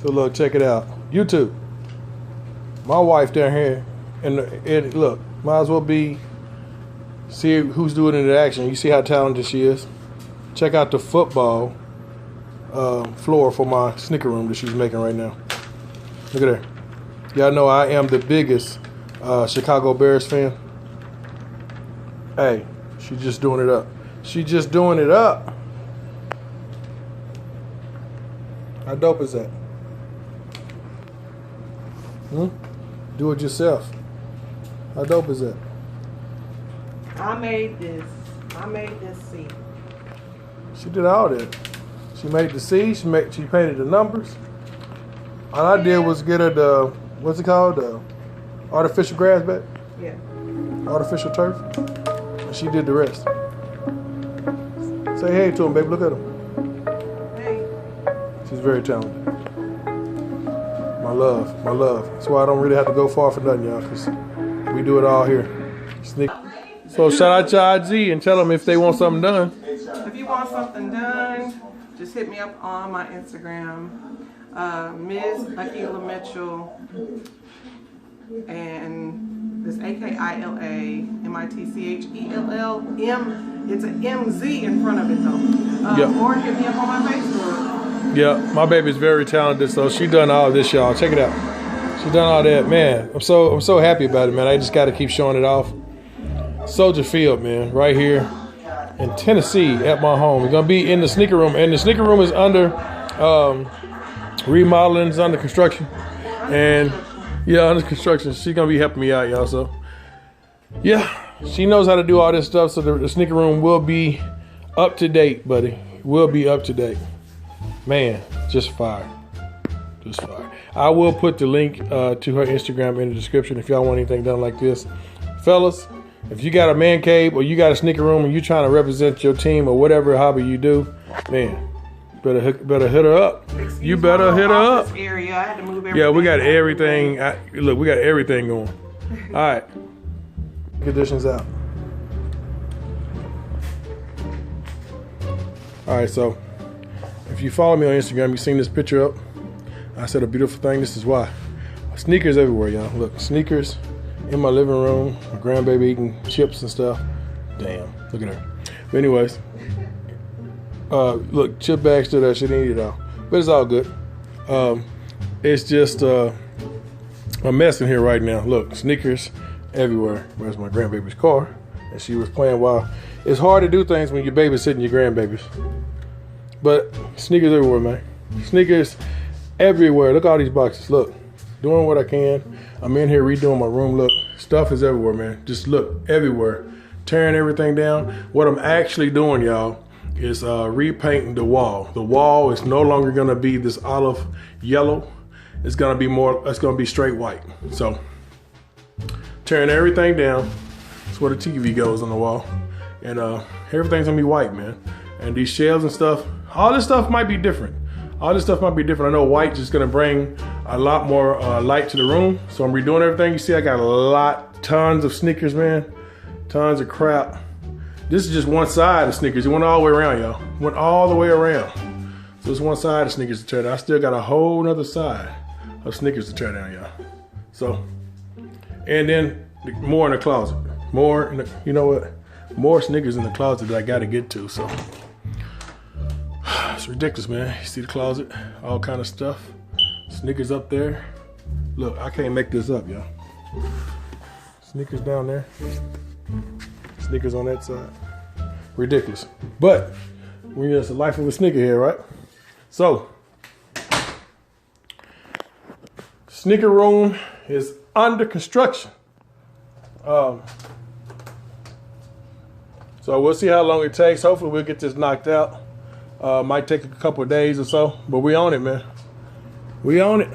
So look, check it out. YouTube. My wife down here, and look, might as well see who's doing it in action. You see how talented she is. Check out the football floor for my sneaker room that she's making right now. Look at her. Y'all know I am the biggest Chicago Bears fan. Hey, she's just doing it up. She's just doing it up. How dope is that? Do it yourself. How dope is that? I made this seat. She did all that. She made the C. She painted the numbers. All I did was get her the, what's it called? The artificial grass bed? Yeah. Artificial turf. And she did the rest. Say hey to him, baby. Look at him. Hey. She's very talented. My love, my love. That's why I don't really have to go far for nothing, y'all, because we do it all here. So shout out to IG and tell them if they want something done. If you want something done, just hit me up on my Instagram, mzakilamitchell, and it's AKILAMITCHELLM. It's an MZ in front of it though. Or hit me up on my Facebook. Yeah, my baby's very talented, so she done all of this, y'all. Check it out. She done all that, man. I'm so happy about it, man. I just got to keep showing it off. Soldier Field, man, right here in Tennessee at my home. We're gonna be in the sneaker room, and the sneaker room is under remodeling, it's under construction, and yeah, under construction. She's gonna be helping me out, y'all. So yeah, she knows how to do all this stuff, so the sneaker room will be up to date, buddy. Will be up to date. Man, just fire. Just fire. I will put the link to her Instagram in the description if y'all want anything done like this. Fellas, if you got a man cave or you got a sneaker room and you're trying to represent your team or whatever hobby you do, man, better hit her up. You better hit her up. Area. I had to move everything. Yeah, we got everything. Look, we got everything going. All right. Conditions out. All right, so if you follow me on Instagram, you've seen this picture up. I said a beautiful thing. This is why. Sneakers everywhere, y'all. Look, sneakers in my living room. My grandbaby eating chips and stuff. Damn, look at her. But anyways, look, chip bags to that. She didn't eat it all, but it's all good. It's just a mess in here right now. Look, sneakers everywhere. Where's my grandbaby's car? And she was playing while. It's hard to do things when you're babysitting your grandbabies. But sneakers everywhere, man. Sneakers everywhere. Look at all these boxes. Look, doing what I can. I'm in here redoing my room. Look, stuff is everywhere, man. Just look, everywhere. Tearing everything down. What I'm actually doing, y'all, is repainting the wall. The wall is no longer gonna be this olive yellow. It's gonna be straight white. So, tearing everything down. That's where the TV goes on the wall. And everything's gonna be white, man. And these shelves and stuff, all this stuff might be different. All this stuff might be different. I know white is gonna bring a lot more light to the room. So I'm redoing everything. You see, I got tons of sneakers, man. Tons of crap. This is just one side of sneakers. It went all the way around, y'all. Went all the way around. So it's one side of sneakers to tear down. I still got a whole nother side of sneakers to tear down, y'all. So, and then more in the closet. More, you know what? More sneakers in the closet that I gotta get to, so. It's ridiculous, man. You see the closet, all kind of stuff. Sneakers up there. Look, I can't make this up, y'all. Sneakers down there. Sneakers on that side. Ridiculous. But we're just the life of a sneakerhead, right? So, sneaker room is under construction. So we'll see how long it takes. Hopefully we'll get this knocked out. Might take a couple of days or so, but we on it, man. We on it.